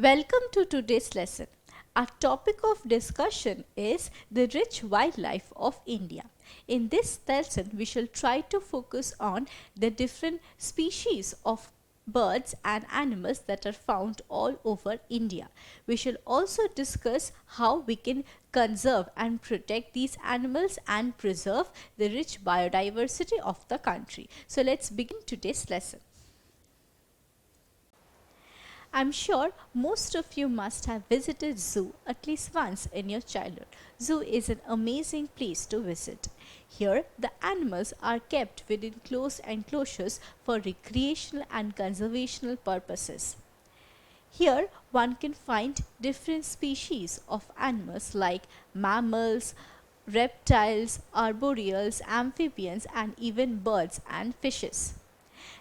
Welcome to today's lesson. Our topic of discussion is the rich wildlife of India. In this lesson, we shall try to focus on the different species of birds and animals that are found all over India. We shall also discuss how we can conserve and protect these animals and preserve the rich biodiversity of the country. So let's begin today's lesson. I'm sure most of you must have visited zoo at least once in your childhood. Zoo is an amazing place to visit. Here, the animals are kept within closed enclosures for recreational and conservational purposes. Here, one can find different species of animals like mammals, reptiles, arboreals, amphibians, and even birds and fishes.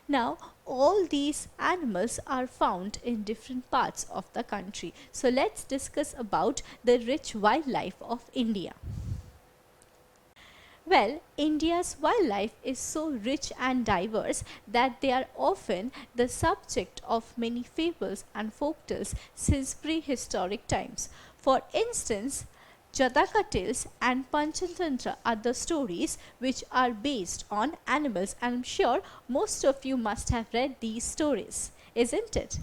Now, all these animals are found in different parts of the country. So, let's discuss about the rich wildlife of India. Well, India's wildlife is so rich and diverse that they are often the subject of many fables and folktales since prehistoric times. For instance, Jataka tales and Panchatantra are the stories which are based on animals, and I'm sure most of you must have read these stories, isn't it?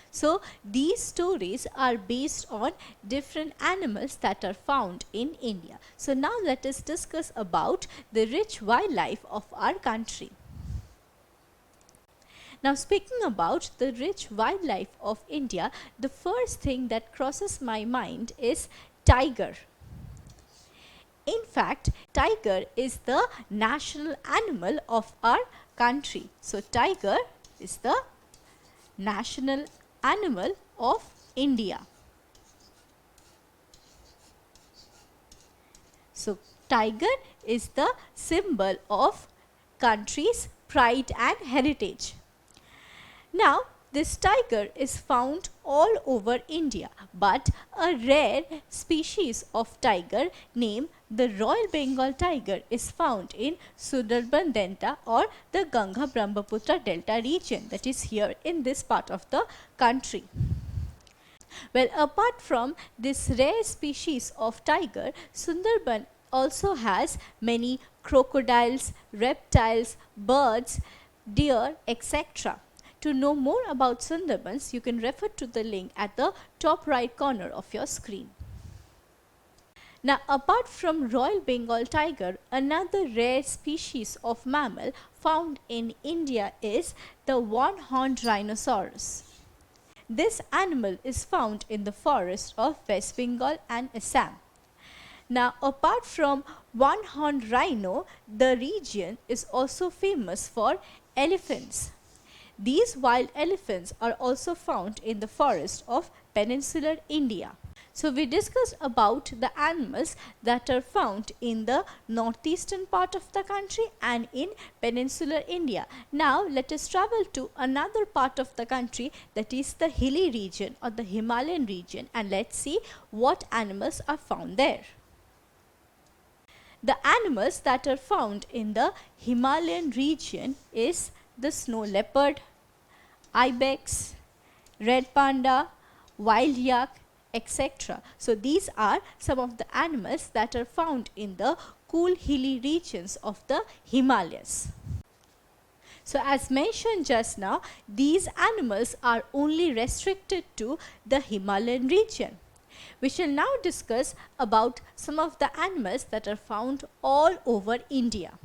So, these stories are based on different animals that are found in India. So, now let us discuss about the rich wildlife of our country. Now, speaking about the rich wildlife of India, the first thing that crosses my mind is tiger. In fact, tiger is the national animal of our country. So, tiger is the national animal of India. So, tiger is the symbol of country's pride and heritage. Now, this tiger is found all over India, but a rare species of tiger named the Royal Bengal tiger is found in Sundarban Delta or the Ganga Brahmaputra Delta region, that is here in this part of the country. Well, apart from this rare species of tiger, Sundarban also has many crocodiles, reptiles, birds, deer, etc. To know more about Sundarbans, you can refer to the link at the top right corner of your screen. Now, apart from Royal Bengal tiger, another rare species of mammal found in India is the one-horned rhinoceros. This animal is found in the forest of West Bengal and Assam. Now, apart from one-horned rhino, the region is also famous for elephants. These wild elephants are also found in the forest of peninsular India. So, we discussed about the animals that are found in the northeastern part of the country and in peninsular India. Now, let us travel to another part of the country, that is the hilly region or the Himalayan region, and let's see what animals are found there. The animals that are found in the Himalayan region is the snow leopard, ibex, red panda, wild yak, etc. So, these are some of the animals that are found in the cool hilly regions of the Himalayas. So, as mentioned just now, these animals are only restricted to the Himalayan region. We shall now discuss about some of the animals that are found all over India.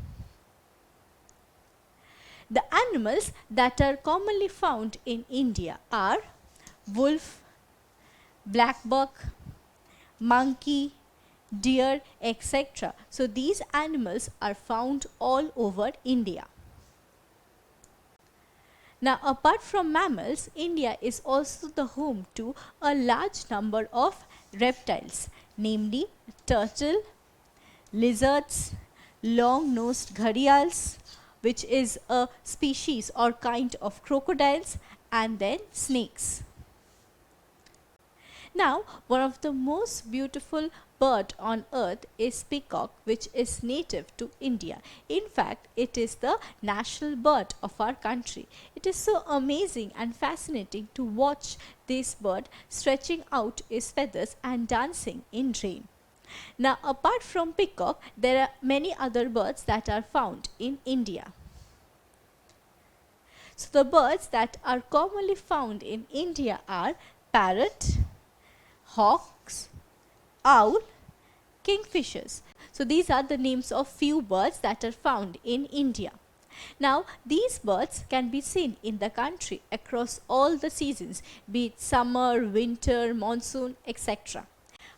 The animals that are commonly found in India are wolf, black buck, monkey, deer, etc. So, these animals are found all over India. Now, apart from mammals, India is also the home to a large number of reptiles, namely turtle, lizards, long-nosed gharials, which is a species or kind of crocodiles, and then snakes. Now, one of the most beautiful bird on earth is peacock, which is native to India. In fact, it is the national bird of our country. It is so amazing and fascinating to watch this bird stretching out its feathers and dancing in rain. Now, apart from peacock, there are many other birds that are found in India. So, the birds that are commonly found in India are parrot, hawks, owl, kingfishers. So these are the names of few birds that are found in India. Now these birds can be seen in the country across all the seasons, be it summer, winter, monsoon, etc.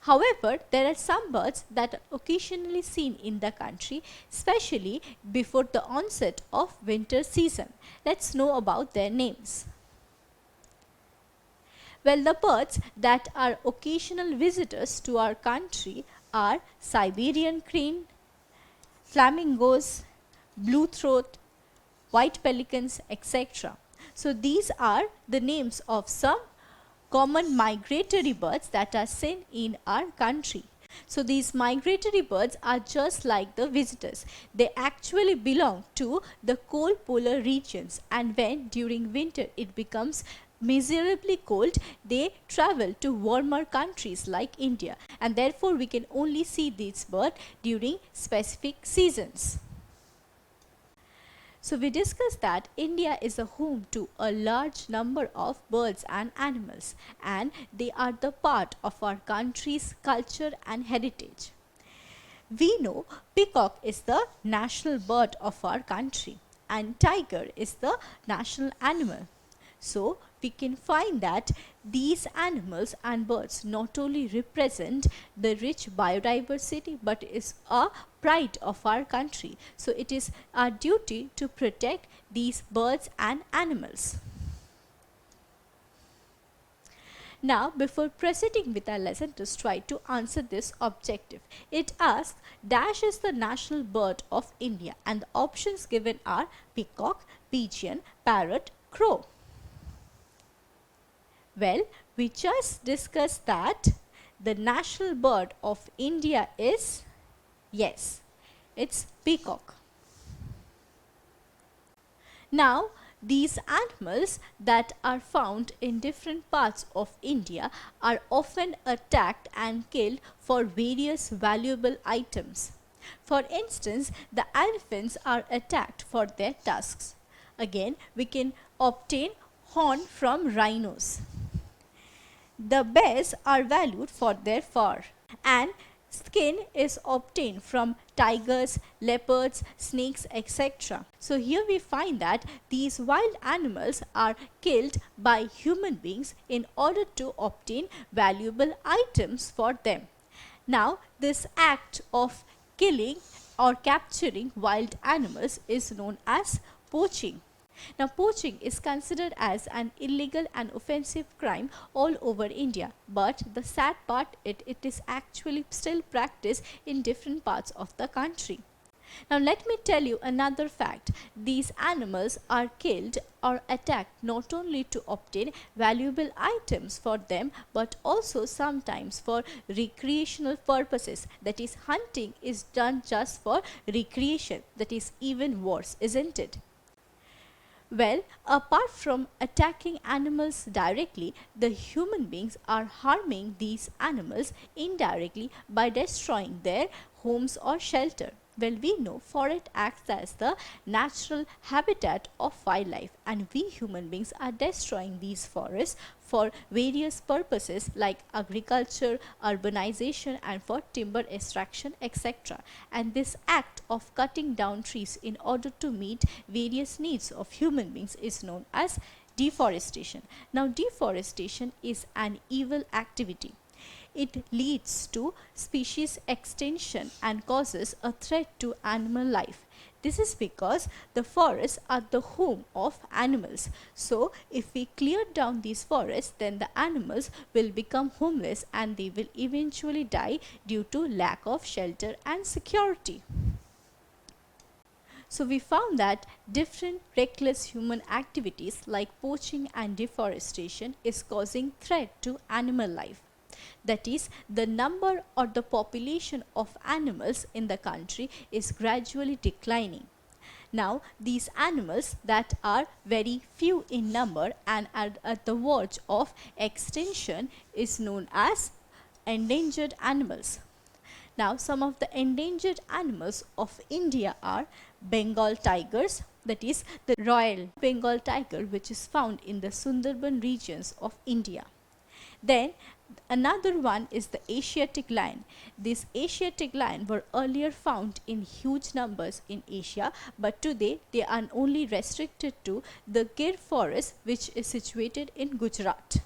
However, there are some birds that are occasionally seen in the country, especially before the onset of winter season. Let's know about their names. Well, the birds that are occasional visitors to our country are Siberian crane, flamingos, blue throat, white pelicans, etc. So these are the names of some common migratory birds that are seen in our country. So these migratory birds are just like the visitors. They actually belong to the cold polar regions, and when during winter it becomes miserably cold, they travel to warmer countries like India, and therefore we can only see these birds during specific seasons. So we discussed that India is a home to a large number of birds and animals, and they are the part of our country's culture and heritage. We know peacock is the national bird of our country and tiger is the national animal. So we can find that these animals and birds not only represent the rich biodiversity but is a pride of our country. So it is our duty to protect these birds and animals. Now, before proceeding with our lesson, just try to answer this objective. It asks, dash is the national bird of India, and the options given are peacock, pigeon, parrot, crow. Well, we just discussed that the national bird of India is, yes, it's peacock. Now, these animals that are found in different parts of India are often attacked and killed for various valuable items. For instance, the elephants are attacked for their tusks. Again, we can obtain horn from rhinos. The bears are valued for their fur, and skin is obtained from tigers, leopards, snakes, etc. So here we find that these wild animals are killed by human beings in order to obtain valuable items for them. Now this act of killing or capturing wild animals is known as poaching. Now poaching is considered as an illegal and offensive crime all over India, but the sad part it is actually still practiced in different parts of the country. Now let me tell you another fact. These animals are killed or attacked not only to obtain valuable items for them but also sometimes for recreational purposes. That is, hunting is done just for recreation. That is even worse, isn't it? Well, apart from attacking animals directly, the human beings are harming these animals indirectly by destroying their homes or shelter. Well, we know forest acts as the natural habitat of wildlife, and we human beings are destroying these forests for various purposes like agriculture, urbanization, and for timber extraction, etc. And this act of cutting down trees in order to meet various needs of human beings is known as deforestation. Now, deforestation is an evil activity. It leads to species extinction and causes a threat to animal life. This is because the forests are the home of animals. So, if we clear down these forests, then the animals will become homeless and they will eventually die due to lack of shelter and security. So we found that different reckless human activities like poaching and deforestation is causing threat to animal life. That is, the number or the population of animals in the country is gradually declining. Now, these animals that are very few in number and are at the verge of extinction is known as endangered animals. Now, some of the endangered animals of India are Bengal tigers, that is the Royal Bengal tiger, which is found in the Sundarban regions of India. Then another one is the Asiatic lion. These Asiatic lion were earlier found in huge numbers in Asia, but today they are only restricted to the Gir forest, which is situated in Gujarat.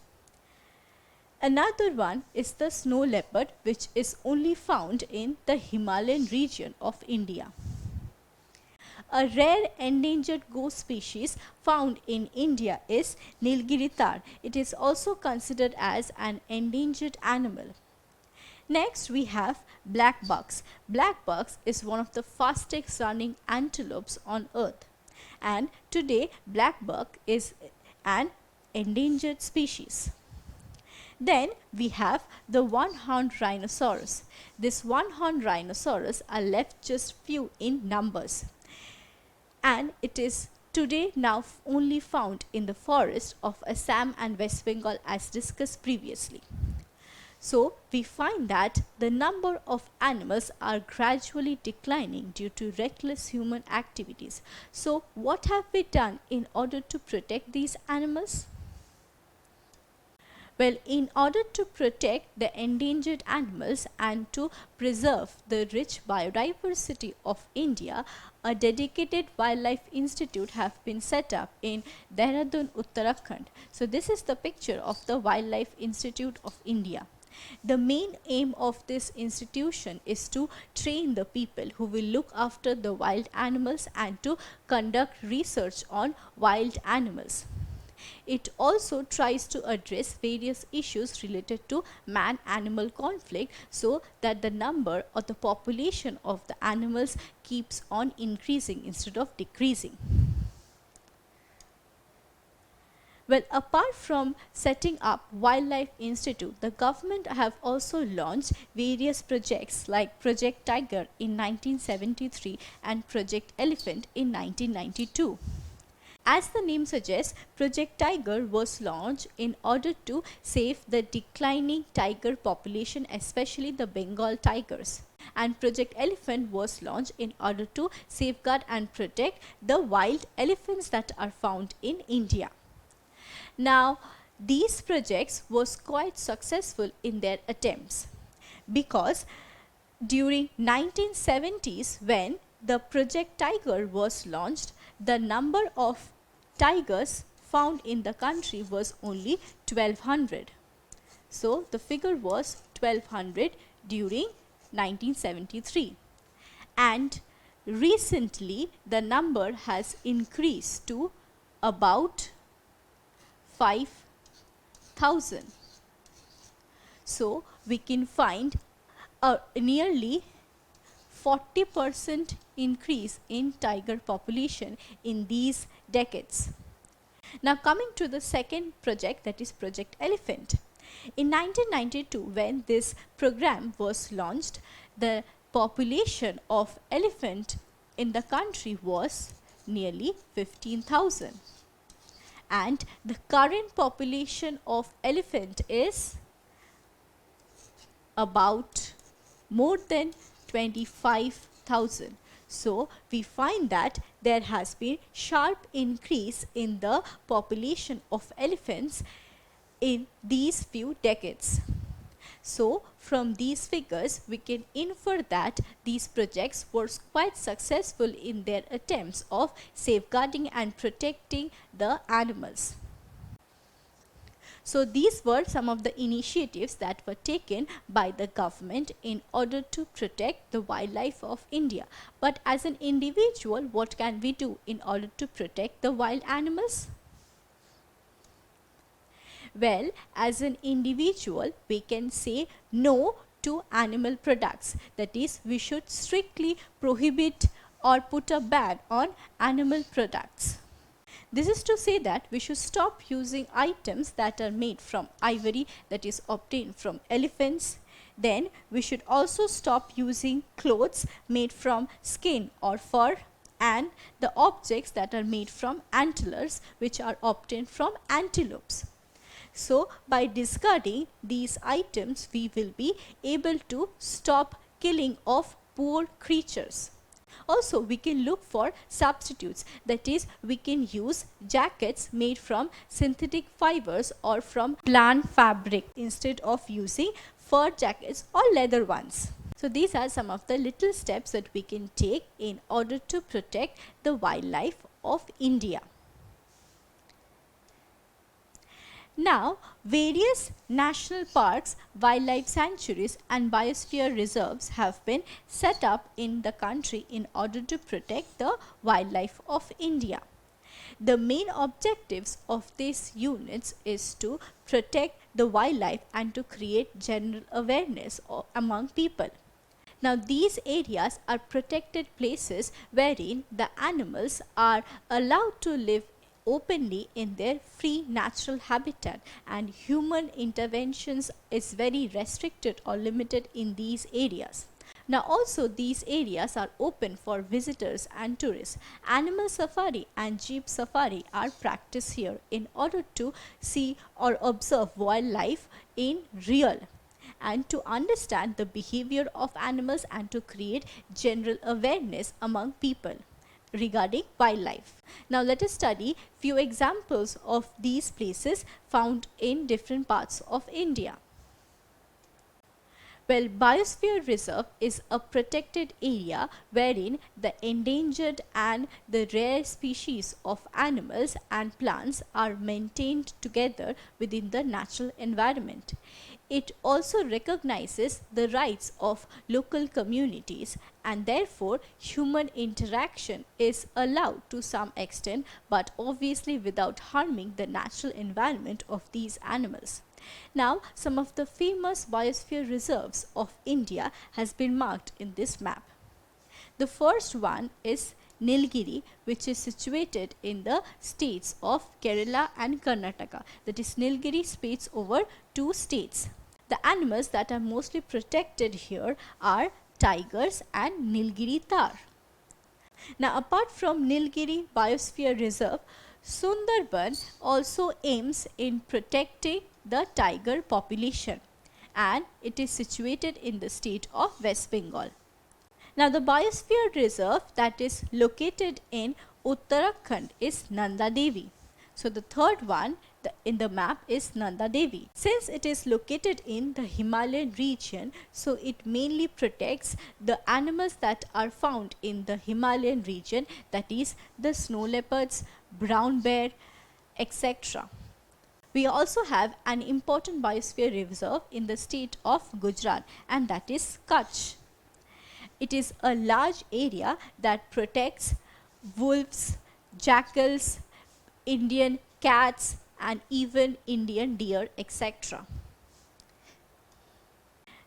Another one is the snow leopard, which is only found in the Himalayan region of India. A rare endangered ghost species found in India is Nilgiri tahr. It is also considered as an endangered animal. Next, we have black bucks. Black bucks is one of the fastest running antelopes on earth, and today black buck is an endangered species. Then we have the one-horned rhinoceros. This one-horned rhinoceros are left just few in numbers, and it is today now only found in the forest of Assam and West Bengal, as discussed previously. So we find that the number of animals are gradually declining due to reckless human activities. So what have we done in order to protect these animals? Well, in order to protect the endangered animals and to preserve the rich biodiversity of India, a dedicated wildlife institute have been set up in Dehradun, Uttarakhand. So this is the picture of the Wildlife Institute of India. The main aim of this institution is to train the people who will look after the wild animals and to conduct research on wild animals. It also tries to address various issues related to man-animal conflict so that the number or the population of the animals keeps on increasing instead of decreasing. Well, apart from setting up Wildlife Institute, the government have also launched various projects like Project Tiger in 1973 and Project Elephant in 1992. As the name suggests, Project Tiger was launched in order to save the declining tiger population, especially the Bengal tigers. And Project Elephant was launched in order to safeguard and protect the wild elephants that are found in India. Now, these projects was quite successful in their attempts, because during 1970s, when the Project Tiger was launched, the number of tigers found in the country was only 1200. So the figure was 1200 during 1973, and recently the number has increased to about 5000. So we can find a nearly 40% increase in tiger population in these decades. Now coming to the second project, that is Project Elephant. In 1992, when this program was launched, the population of elephant in the country was nearly 15,000, and the current population of elephant is about more than 25,000. So we find that there has been sharp increase in the population of elephants in these few decades. So from these figures we can infer that these projects were quite successful in their attempts of safeguarding and protecting the animals. So these were some of the initiatives that were taken by the government in order to protect the wildlife of India. But as an individual, what can we do in order to protect the wild animals? Well, as an individual, we can say no to animal products. That is, we should strictly prohibit or put a ban on animal products. This is to say that we should stop using items that are made from ivory, that is obtained from elephants. Then we should also stop using clothes made from skin or fur, and the objects that are made from antlers, which are obtained from antelopes. So by discarding these items, we will be able to stop killing of poor creatures. Also, we can look for substitutes, that is, we can use jackets made from synthetic fibers or from plant fabric instead of using fur jackets or leather ones. So these are some of the little steps that we can take in order to protect the wildlife of India. Now, various national parks, wildlife sanctuaries and biosphere reserves have been set up in the country in order to protect the wildlife of India. The main objectives of these units is to protect the wildlife and to create general awareness among people. Now, these areas are protected places wherein the animals are allowed to live openly in their free natural habitat, and human interventions is very restricted or limited in these areas. Now also these areas are open for visitors and tourists. Animal safari and jeep safari are practiced here in order to see or observe wildlife in real, and to understand the behavior of animals and to create general awareness among people regarding wildlife. Now let us study few examples of these places found in different parts of India. Well, Biosphere Reserve is a protected area wherein the endangered and the rare species of animals and plants are maintained together within the natural environment. It also recognizes the rights of local communities, and therefore human interaction is allowed to some extent, but obviously without harming the natural environment of these animals. Now, some of the famous biosphere reserves of India has been marked in this map. The first one is Nilgiri, which is situated in the states of Kerala and Karnataka. That is, Nilgiri spreads over 2 states. The animals that are mostly protected here are tigers and Nilgiri tahr. Now, apart from Nilgiri Biosphere Reserve, Sundarban also aims in protecting the tiger population, and it is situated in the state of West Bengal. Now, the Biosphere Reserve that is located in Uttarakhand is Nanda Devi. So, the third one in the map is Nanda Devi. Since it is located in the Himalayan region, so it mainly protects the animals that are found in the Himalayan region, that is the snow leopards, brown bear, etc. We also have an important biosphere reserve in the state of Gujarat, and that is Kutch. It is a large area that protects wolves, jackals, Indian cats and even Indian deer, etc.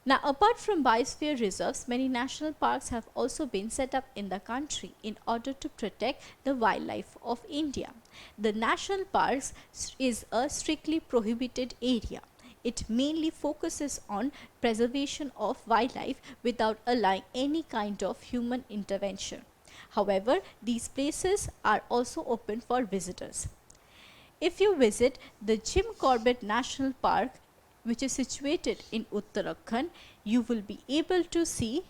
Now, apart from biosphere reserves, many national parks have also been set up in the country in order to protect the wildlife of India. The national parks is a strictly prohibited area. It mainly focuses on preservation of wildlife without allowing any kind of human intervention. However, these places are also open for visitors. If you visit the Jim Corbett National Park, which is situated in Uttarakhand, you will be able to see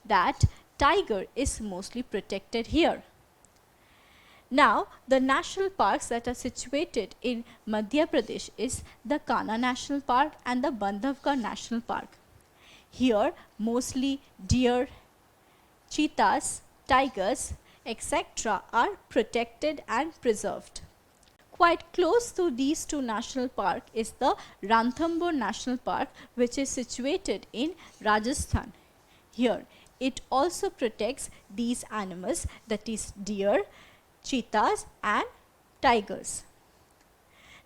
that tiger is mostly protected here. Now, the national parks that are situated in Madhya Pradesh is the Kanha National Park and the Bandhavgarh National Park. Here, mostly deer, cheetahs, tigers, etc. are protected and preserved. Quite close to these two national parks is the Ranthambore National Park, which is situated in Rajasthan. Here, it also protects these animals, that is deer, cheetahs and tigers.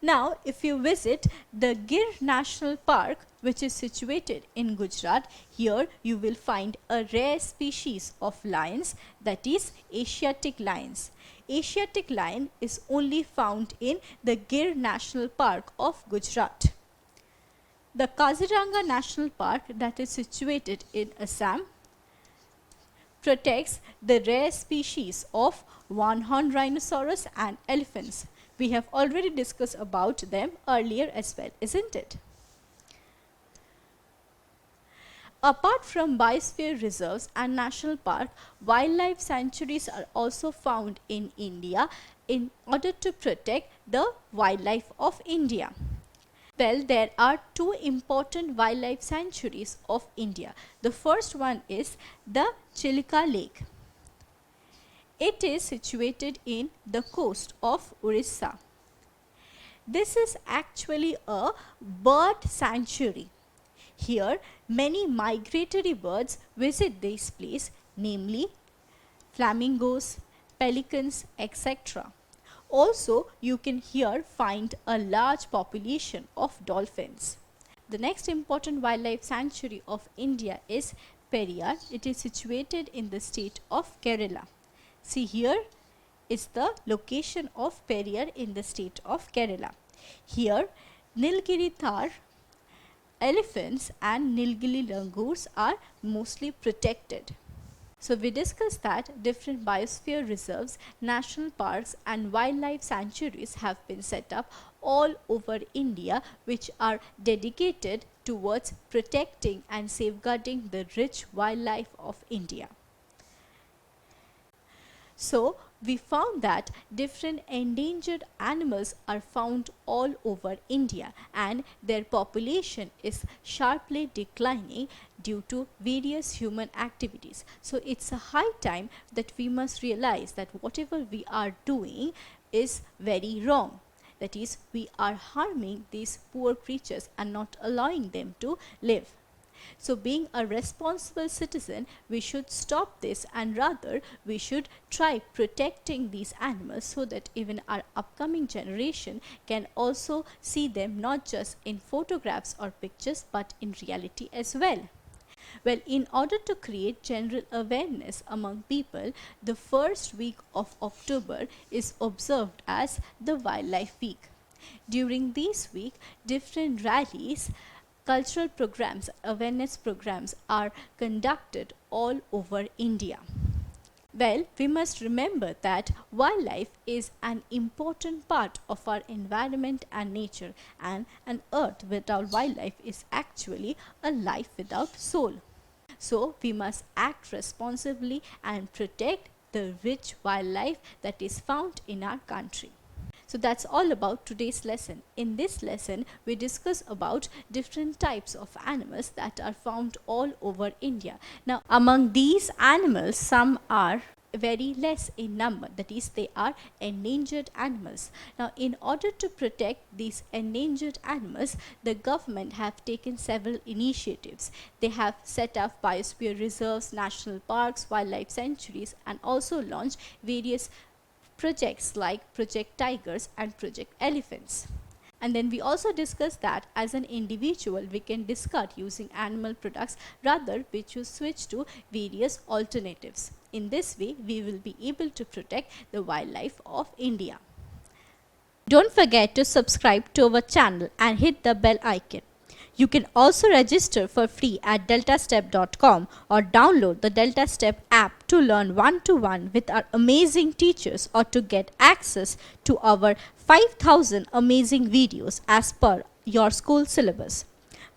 Now, if you visit the Gir National Park, which is situated in Gujarat. Here you will find a rare species of lions, that is Asiatic lions. Asiatic lion is only found in the Gir National Park of Gujarat. The Kaziranga National Park, that is situated in Assam, protects the rare species of one-horned rhinoceros and elephants. We have already discussed about them earlier as well, isn't it? Apart from biosphere reserves and national park, wildlife sanctuaries are also found in India in order to protect the wildlife of India. Well, there are two important wildlife sanctuaries of India. The first one is the Chilka Lake. It is situated in the coast of Orissa. This is actually a bird sanctuary. Here, many migratory birds visit this place, namely flamingos, pelicans, etc. Also, you can here find a large population of dolphins. The next important wildlife sanctuary of India is Periyar. It is situated in the state of Kerala. See, here is the location of Periyar in the state of Kerala. Here, Nilgiri Thar elephants and Nilgiri langurs are mostly protected. So we discussed that different biosphere reserves, national parks and wildlife sanctuaries have been set up all over India, which are dedicated towards protecting and safeguarding the rich wildlife of India. So we found that different endangered animals are found all over India and their population is sharply declining due to various human activities. So it's a high time that we must realize that whatever we are doing is very wrong. That is, we are harming these poor creatures and not allowing them to live. So being a responsible citizen, we should stop this and rather we should try protecting these animals so that even our upcoming generation can also see them not just in photographs or pictures but in reality as well. Well, in order to create general awareness among people, the first week of October is observed as the Wildlife Week. During this week, different rallies, cultural programs, awareness programs are conducted all over India. Well, we must remember that wildlife is an important part of our environment and nature, and an earth without wildlife is actually a life without soul. So we must act responsibly and protect the rich wildlife that is found in our country. So that's all about today's lesson. In this lesson, we discuss about different types of animals that are found all over India. Now, among these animals, some are very less in number, that is, they are endangered animals. Now, in order to protect these endangered animals, the government have taken several initiatives. They have set up biosphere reserves, national parks, wildlife sanctuaries, and also launched various projects like Project Tigers and Project Elephants. And then we also discussed that as an individual we can discard using animal products, rather we should switch to various alternatives. In this way we will be able to protect the wildlife of India. Don't forget to subscribe to our channel and hit the bell icon. You can also register for free at DeltaStep.com or download the DeltaStep app to learn one-to-one with our amazing teachers or to get access to our 5,000 amazing videos as per your school syllabus.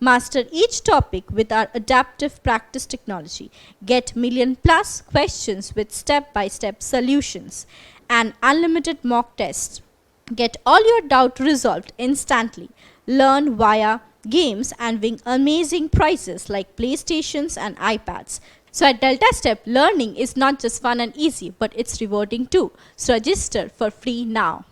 Master each topic with our adaptive practice technology. Get million-plus questions with step-by-step solutions and unlimited mock tests. Get all your doubt resolved instantly. Learn via games and win amazing prizes like PlayStations and iPads. So at DeltaStep, learning is not just fun and easy, but it's rewarding too. So register for free now.